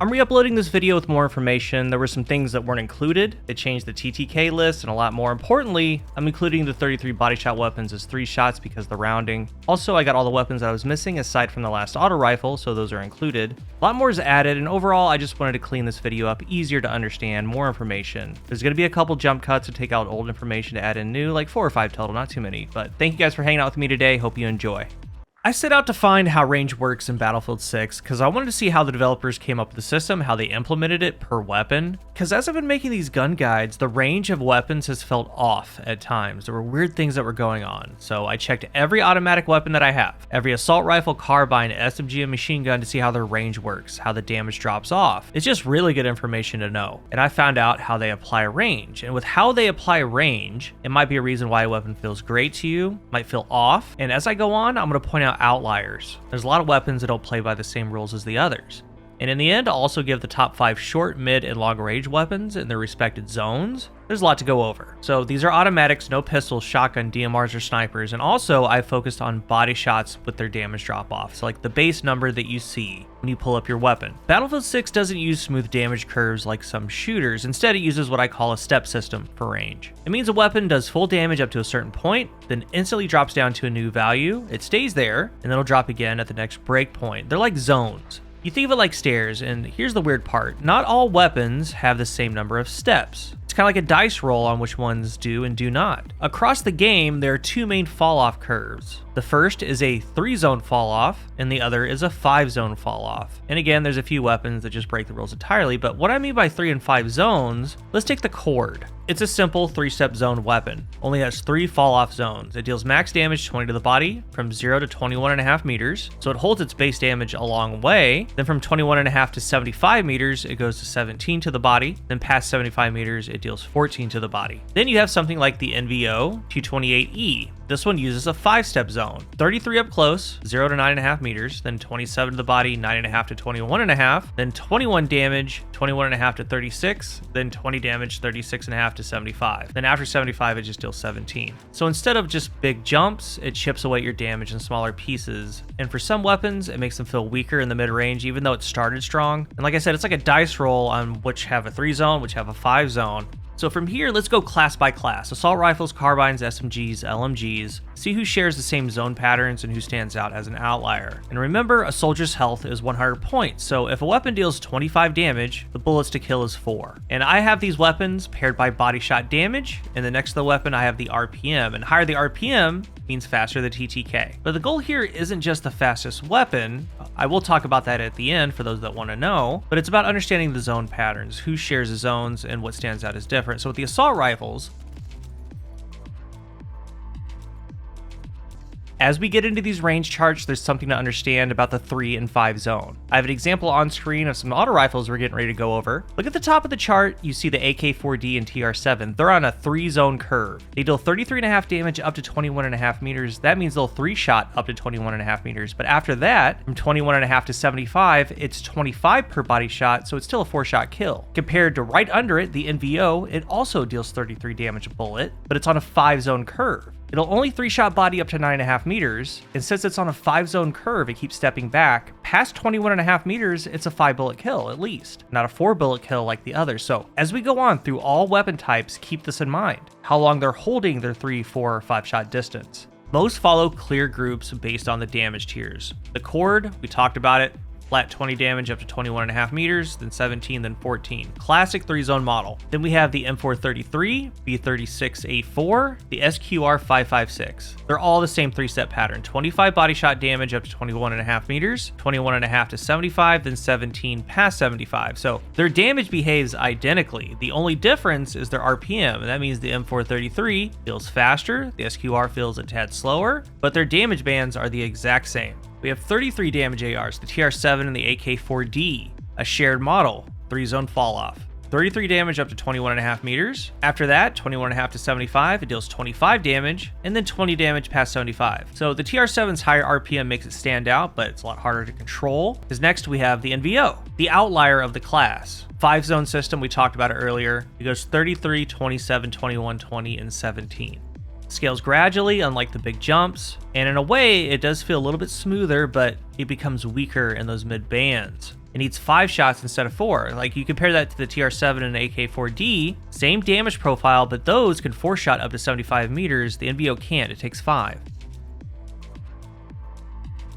I'm re-uploading this video with more information. There were some things that weren't included. It changed the TTK list, and a lot more importantly, I'm including the 33 body shot weapons as 3 shots because of the rounding. Also, I got all the weapons that I was missing aside from the last auto rifle, so those are included. A lot more is added, and overall, I just wanted to clean this video up, easier to understand, more information. There's going to be a couple jump cuts to take out old information to add in new, like 4 or 5 total, not too many. But thank you guys for hanging out with me today. Hope you enjoy. I set out to find how range works in Battlefield 6 because I wanted to see how the developers came up with the system, how they implemented it per weapon. Because as I've been making these gun guides, the range of weapons has felt off at times. There were weird things that were going on. So I checked every automatic weapon that I have, every assault rifle, carbine, SMG, and machine gun to see how their range works, how the damage drops off. It's just really good information to know. And I found out how they apply range. And with how they apply range, it might be a reason why a weapon feels great to you, might feel off. And as I go on, I'm going to point out outliers. There's a lot of weapons that don't play by the same rules as the others. And in the end, I'll also give the top 5 short, mid, and long range weapons in their respected zones. There's a lot to go over. So these are automatics, no pistols, shotgun, DMRs, or snipers. And also I focused on body shots with their damage drop off. So like the base number that you see when you pull up your weapon. Battlefield 6 doesn't use smooth damage curves like some shooters. Instead, it uses what I call a step system for range. It means a weapon does full damage up to a certain point, then instantly drops down to a new value. It stays there, and then it'll drop again at the next break point. They're like zones. You think of it like stairs, and here's the weird part. Not all weapons have the same number of steps. It's kind of like a dice roll on which ones do and do not. Across the game, there are 2 main fall-off curves. The first is a 3-zone fall-off, and the other is a 5-zone fall-off. And again, there's a few weapons that just break the rules entirely, but what I mean by 3 and 5 zones, let's take the Cord. It's a simple 3-step zone weapon, only has 3 fall-off zones. It deals max damage 20 to the body from 0 to 21.5 meters, so it holds its base damage a long way. Then from 21.5 to 75 meters, it goes to 17 to the body. Then past 75 meters, it deals 14 to the body. Then you have something like the NVO 228E. This one uses a 5-step zone. 33 up close, 0 to 9.5 meters, then 27 to the body, 9.5 to 21.5, then 21 damage, 21.5 to 36, then 20 damage, 36.5 to 75. Then after 75, it just deals 17. So instead of just big jumps, it chips away your damage in smaller pieces. And for some weapons, it makes them feel weaker in the mid-range, even though it started strong. And like I said, it's like a dice roll on which have a 3-zone, which have a 5-zone. So from here, let's go class by class. Assault rifles, carbines, SMGs, LMGs. See who shares the same zone patterns and who stands out as an outlier. And remember, a soldier's health is 100 points. So if a weapon deals 25 damage, the bullets to kill is 4. And I have these weapons paired by body shot damage. And then next to the weapon, I have the RPM. And higher the RPM means faster the TTK. But the goal here isn't just the fastest weapon. I will talk about that at the end for those that want to know, but it's about understanding the zone patterns, who shares the zones, and what stands out as different. So with the assault rifles, as we get into these range charts, there's something to understand about the 3 and 5 zone. I have an example on screen of some auto rifles we're getting ready to go over. Look at the top of the chart, you see the AK-4D and TR7. They're on a 3-zone curve. They deal 33.5 damage up to 21.5 meters. That means they'll 3-shot up to 21.5 meters. But after that, from 21.5 to 75, it's 25 per body shot, so it's still a 4-shot kill. Compared to right under it, the NVO, it also deals 33 damage a bullet, but it's on a 5-zone curve. It'll only 3-shot body up to 9.5 meters, and since it's on a 5-zone curve, it keeps stepping back. Past 21.5 meters, it's a 5-bullet kill, at least, not a 4-bullet kill like the others. So as we go on through all weapon types, keep this in mind, how long they're holding their 3, 4, or 5-shot distance. Most follow clear groups based on the damage tiers. The Cord, we talked about it, flat 20 damage up to 21.5 meters, then 17, then 14. Classic 3-zone model. Then we have the M433, B36A4, the SQR556. They're all the same 3-step pattern. 25 body shot damage up to 21.5 meters, 21.5 to 75, then 17 past 75. So their damage behaves identically. The only difference is their RPM, and that means the M433 feels faster, the SQR feels a tad slower, but their damage bands are the exact same. We have 33 damage ARs, the TR7 and the AK-4D, a shared model, 3-zone fall-off. 33 damage up to 21.5 meters. After that, 21.5 to 75, it deals 25 damage, and then 20 damage past 75. So the TR7's higher RPM makes it stand out, but it's a lot harder to control. Because next we have the NVO, the outlier of the class. 5-zone system, we talked about it earlier. It goes 33, 27, 21, 20, and 17. Scales gradually, unlike the big jumps, and in a way, it does feel a little bit smoother, but it becomes weaker in those mid bands. It needs 5 shots instead of 4. Like, you compare that to the TR7 and AK-4D, same damage profile, but those can 4-shot up to 75 meters. The NVO can't, it takes 5.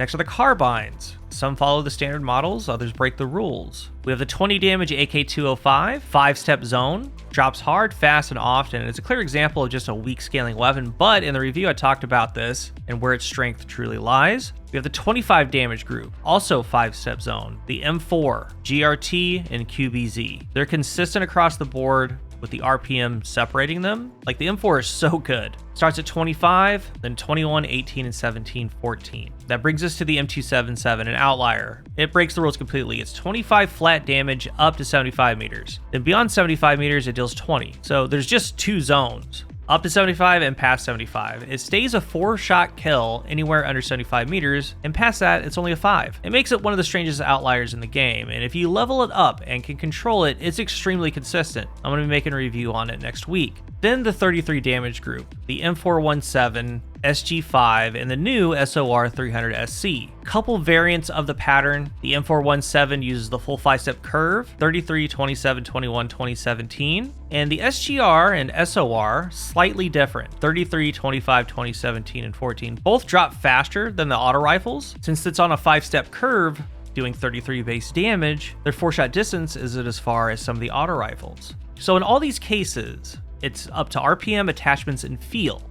Next are the carbines. Some follow the standard models, others break the rules. We have the 20 damage AK-205, 5-step zone, drops hard, fast, and often. It's a clear example of just a weak scaling weapon, but in the review I talked about this and where its strength truly lies. We have the 25 damage group, also 5-step zone, the M4, GRT, and QBZ. They're consistent across the board with the RPM separating them. Like, the M4 is so good. Starts at 25, then 21, 18, and 17, 14. That brings us to the M277, an outlier. It breaks the rules completely. It's 25 flat damage up to 75 meters. Then beyond 75 meters, it deals 20. So there's just 2 zones. Up to 75 and past 75. It stays a 4-shot kill anywhere under 75 meters, and past that, it's only a 5. It makes it one of the strangest outliers in the game, and if you level it up and can control it, it's extremely consistent. I'm going to be making a review on it next week. Then the 33 damage group, the M417, SG5, and the new SOR 300SC. Couple variants of the pattern. The M417 uses the full 5-step curve, 33, 27, 21, 2017. And the SGR and SOR, slightly different, 33, 25, 2017, and 14. Both drop faster than the auto rifles. Since it's on a 5-step curve, doing 33 base damage, their 4-shot distance isn't as far as some of the auto rifles. So in all these cases, it's up to RPM, attachments, and feel.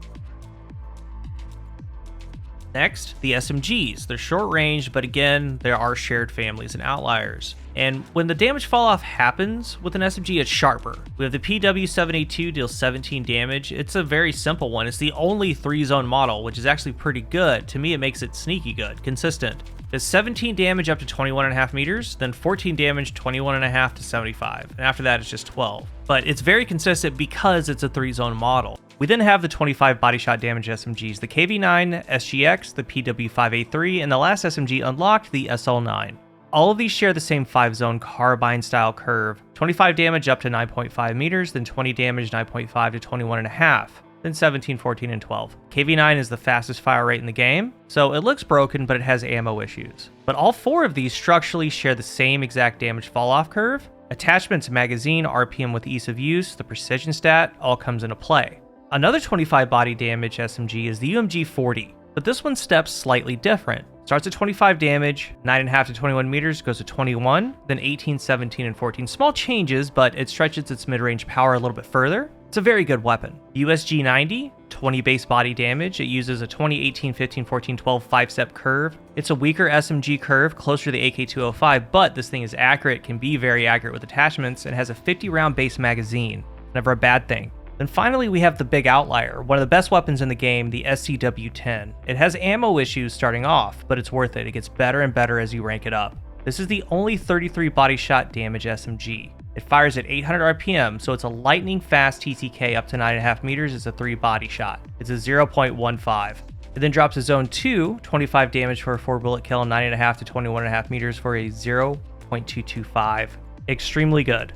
Next, the SMGs. They're short range, but again, there are shared families and outliers. And when the damage fall off happens with an SMG, it's sharper. We have the PW782 deals 17 damage. It's a very simple one. It's the only 3-zone model, which is actually pretty good. To me, it makes it sneaky good, consistent. Does 17 damage up to 21.5 meters, then 14 damage 21.5 to 75, and after that it's just 12. But it's very consistent because it's a 3-zone model. We then have the 25 body shot damage SMGs, the KV9, SGX, the PW5A3, and the last SMG unlocked, the SL9. All of these share the same 5-zone carbine style curve, 25 damage up to 9.5 meters, then 20 damage 9.5 to 21.5. Then 17, 14, and 12. KV9 is the fastest fire rate in the game, so it looks broken, but it has ammo issues. But all 4 of these structurally share the same exact damage fall-off curve. Attachments, magazine, RPM with ease of use, the precision stat, all comes into play. Another 25 body damage SMG is the UMG-40, but this one steps slightly different. Starts at 25 damage, 9.5 to 21 meters, goes to 21, then 18, 17, and 14. Small changes, but it stretches its mid-range power a little bit further. It's a very good weapon. USG-90, 20 base body damage. It uses a 20, 18, 15, 14, 12 5-step curve. It's a weaker SMG curve, closer to the AK-205, but this thing is accurate, can be very accurate with attachments, and has a 50-round base magazine. Never a bad thing. Then finally, we have the big outlier, one of the best weapons in the game, the SCW-10. It has ammo issues starting off, but it's worth it. It gets better and better as you rank it up. This is the only 33 body shot damage SMG. It fires at 800 RPM, so it's a lightning fast TTK up to 9.5 meters. It's a 3 body shot. It's a 0.15. It then drops to zone 2, 25 damage for a 4 bullet kill, 9.5 to 21.5 meters for a 0.225. Extremely good.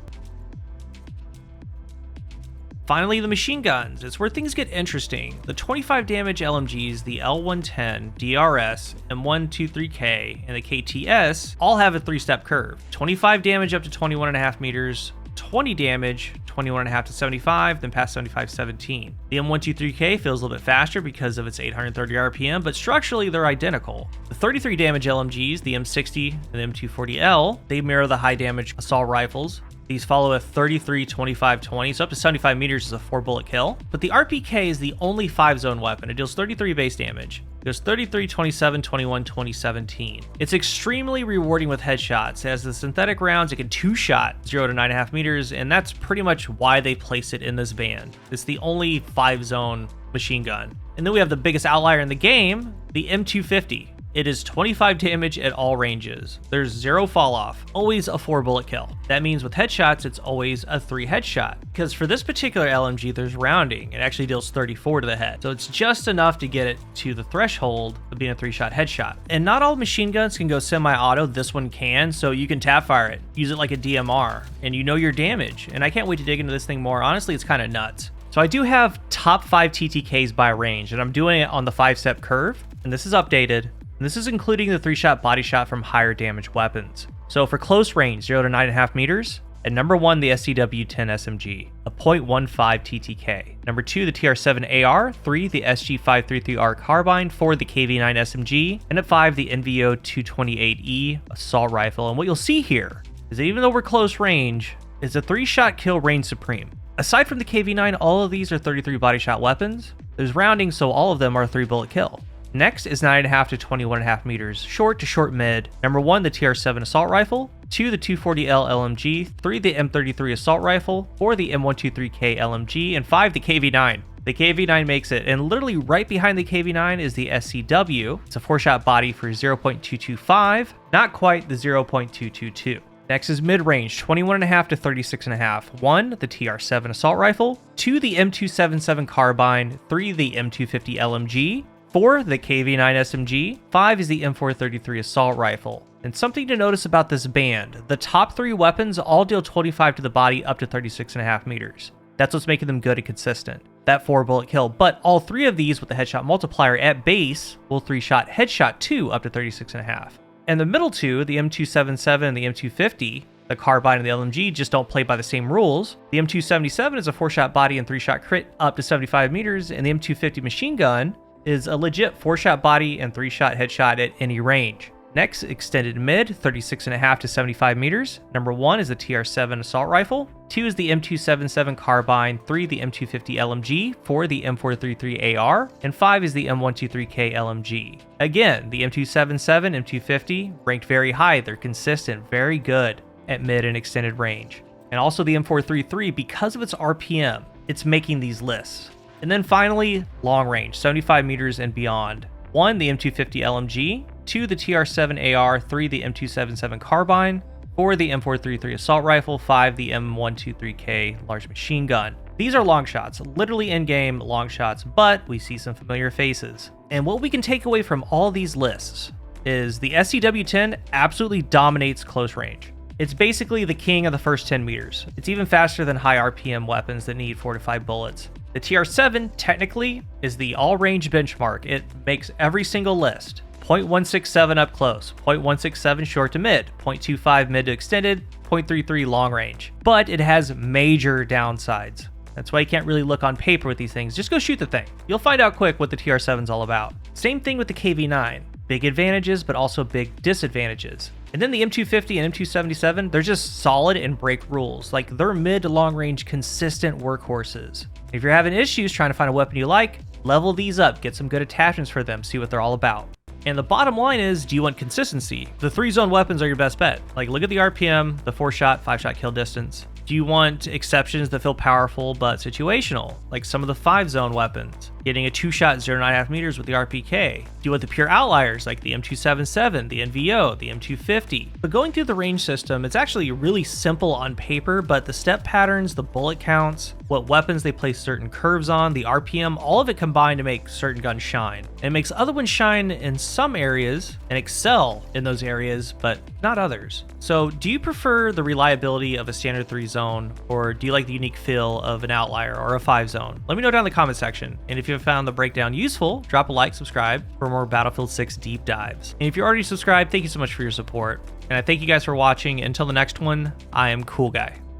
Finally, the machine guns. It's where things get interesting. The 25 damage LMGs, the L110, DRS, M123K, and the KTS all have a 3-step curve. 25 damage up to 21.5 meters, 20 damage, 21.5 to 75, then past 75, 17. The M123K feels a little bit faster because of its 830 RPM, but structurally they're identical. The 33 damage LMGs, the M60 and the M240L, they mirror the high damage assault rifles. These follow a 33, 25, 20, so up to 75 meters is a 4 bullet kill. But the RPK is the only 5-zone weapon. It deals 33 base damage. It goes 33, 27, 21, 2017. It's extremely rewarding with headshots. As the synthetic rounds, it can 2-shot 0 to 9.5 meters, and that's pretty much why they place it in this band. It's the only 5-zone machine gun. And then we have the biggest outlier in the game, the M250. It is 25 damage at all ranges. There's 0 fall off, always a 4 bullet kill. That means with headshots, it's always a 3 headshot. Because for this particular LMG, there's rounding. It actually deals 34 to the head. So it's just enough to get it to the threshold of being a 3-shot headshot. And not all machine guns can go semi-auto. This one can, so you can tap fire it. Use it like a DMR, and you know your damage. And I can't wait to dig into this thing more. Honestly, it's kind of nuts. So I do have top 5 TTKs by range, and I'm doing it on the 5-step curve. And this is updated. And this is including the 3-shot body shot from higher damage weapons. So for close range, 0 to 9.5 meters, at number 1, the SCW-10 SMG, a .15 TTK. Number 2, the TR-7AR. 3, the SG-533R carbine. 4, the KV-9 SMG. And at 5, the NVO-228E assault rifle. And what you'll see here is that even though we're close range, it's a 3-shot kill reigns supreme. Aside from the KV-9, all of these are 33 body shot weapons. There's rounding, so all of them are 3-bullet kill. Next is 9.5 to 21.5 meters, short to short mid. Number 1, the TR-7 assault rifle. 2, the 240L LMG. 3, the M33 assault rifle. 4, the M123K LMG. And 5, the KV-9. The KV-9 makes it, and literally right behind the KV-9 is the SCW. It's a 4-shot body for 0.225, not quite the 0.222. Next is mid-range, 21.5 to 36.5. 1, the TR-7 assault rifle. 2, the M277 carbine. 3, the M250 LMG. 4, the KV-9 SMG. 5 is the M433 assault rifle. And something to notice about this band, the top 3 weapons all deal 25 to the body up to 36.5 meters. That's what's making them good and consistent. That 4-bullet kill, but all 3 of these with the headshot multiplier at base will 3-shot headshot 2 up to 36.5. And the middle 2, the M277 and the M250, the carbine and the LMG just don't play by the same rules. The M277 is a 4-shot body and 3-shot crit up to 75 meters, and the M250 machine gun is a legit 4-shot body and 3-shot headshot at any range. Next, extended mid, 36.5 to 75 meters. Number 1 is the TR-7 assault rifle. 2 is the M277 carbine. 3, the M250 LMG. 4, the M433 AR. And 5 is the M123K LMG. Again, the M277, M250 ranked very high. They're consistent, very good at mid and extended range. And also the M433, because of its RPM, it's making these lists. And then finally, long range, 75 meters and beyond. 1, the M250 LMG. 2, the TR-7AR. 3, the M277 carbine. 4, the M433 assault rifle. 5, the M123K large machine gun. These are long shots, literally in-game long shots, but we see some familiar faces. And what we can take away from all these lists is the SCW-10 absolutely dominates close range. It's basically the king of the first 10 meters. It's even faster than high RPM weapons that need 4 to 5 bullets. The TR-7 technically is the all-range benchmark. It makes every single list. 0.167 up close, 0.167 short to mid, 0.25 mid to extended, 0.33 long range. But it has major downsides. That's why you can't really look on paper with these things. Just go shoot the thing. You'll find out quick what the TR-7's all about. Same thing with the KV-9. Big advantages, but also big disadvantages. And then the M250 and M277, they're just solid and break rules. Like, they're mid to long range consistent workhorses. If you're having issues trying to find a weapon you like, level these up, get some good attachments for them, see what they're all about. And the bottom line is, do you want consistency? The 3-zone weapons are your best bet. Like, look at the RPM, the 4-shot, 5-shot kill distance. Do you want exceptions that feel powerful but situational, like some of the 5-zone weapons, getting a 2-shot 0.5 meters with the RPK? Do you want the pure outliers like the M277, the NVO, the M250? But going through the range system, it's actually really simple on paper, but the step patterns, the bullet counts, what weapons they place certain curves on, the RPM, all of it combined to make certain guns shine. And it makes other ones shine in some areas and excel in those areas, but not others. So do you prefer the reliability of a standard 3-zone, or do you like the unique feel of an outlier or a 5-zone? Let me know down in the comment section. And if you have found the breakdown useful, drop a like, subscribe for more Battlefield 6 deep dives. And if you're already subscribed, thank you so much for your support. And I thank you guys for watching. Until the next one, I am CoolGuy.